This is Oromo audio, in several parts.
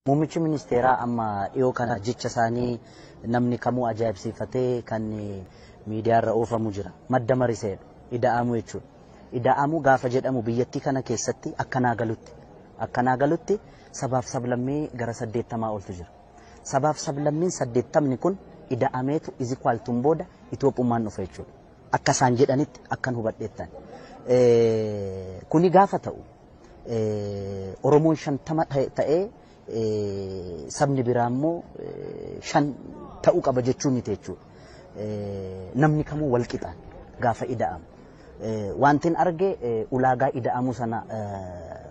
Muummichi ministeeraa amma dhiyoo kana jecha isaanii namni kamuu ajaa'ibsiifatee kan miidiyaarra oofamu jira. Madda mariseedha. Ida'amuu jechuudha. Ida'amuu gaafa jedhamu biyyattii kana keessatti akkanaa galutti sabaaf sablammii gara 80 oltu jira. Sabaaf sablammiin 80 kun ida'ameetu izikwaaltuun booda Itoophummaan dhufa jechuudha. Akka isaan jedhanitti akkan hubadheettan. Kuni gaafa ta'u Oromoon 50 ta'ee sabni biraa immoo 5 ta'uu qaba jechuun miti jechuudha. Namni kamuu wal qixaan gaafa ida'amu. Wantin arge ulaagaa ida'amuu sana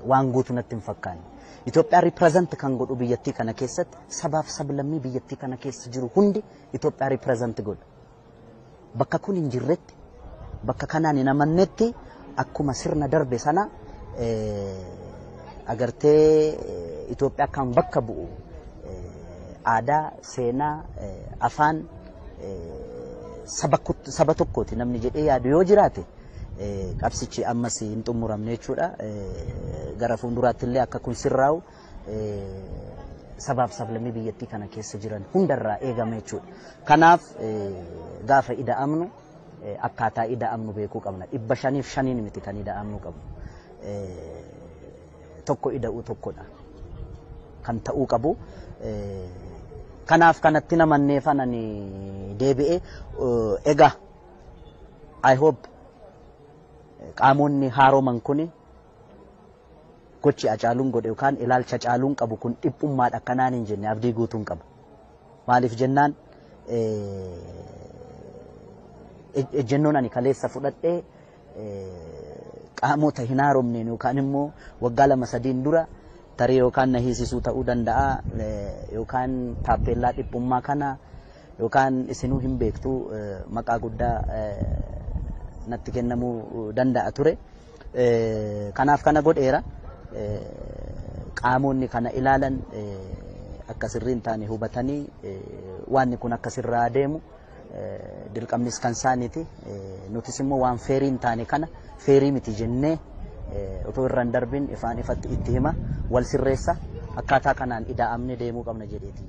waan guutuu natti hin fakkaanne. Itoophiyaa ripireezent kan godhu biyyattii kana keessatti sabaaf sablammii biyyattii kana keessa jiru hundi Itoophiyaa ripireezent godha. Bakka kun hin jirretti bakka kanaan hin amannetti akkuma sirna darbe sana agartee Itoophiyaa kan bakka bu'u aadaa, seenaa, afaan saba tokkooti namni jedhee yaadu yoo jiraate qabsichi ammas hin xumuramne jechuudha. Gara fuulduraatti illee akka kun sirraa'u sabaaf sablammii biyyattii kana keessa jiran hundarraa eegama jechuudha. Kanaaf gaafa ida'amnu akkaataa ida'amnu beekuu qabna. 505 miti kan ida'amnu qabnu. Tokko ida'uu tokkodha kan ta'uu qabu. Kanaaf kanatti namannee fanani deebi'ee egaa I hope qaamonni haaroman kuni gochi Hacaaluun godhe yookaan ilaalcha Hacaaluun qabu kun dhiphummaadha akkanaan hin jenne abdii guutuun qaba. Maaliif jennaan ejjennoon ani kaleessa fudhadhee qaamota hin haaromneen yookaan immoo waggaa 2-3 dura tarii yookaan na hiisisuu ta'uu danda'a yookaan taappeellaa dhiphummaa kana yookaan isinuu hin beektu maqaa guddaa natti kennamuu danda'a ture. Kanaaf kana godheera. Qaamonni kana ilaalan akka sirriin taane hubatanii waan kun akka sirraa deemu dirqamnis kan isaaniiti. Nutis immoo waan feeriin taane kana feerii miti jennee otoo irraan darbin ifaan ifatti itti hima wal sirreessa akkaataa kanaan ida'amne deemuu qabna jedheeti.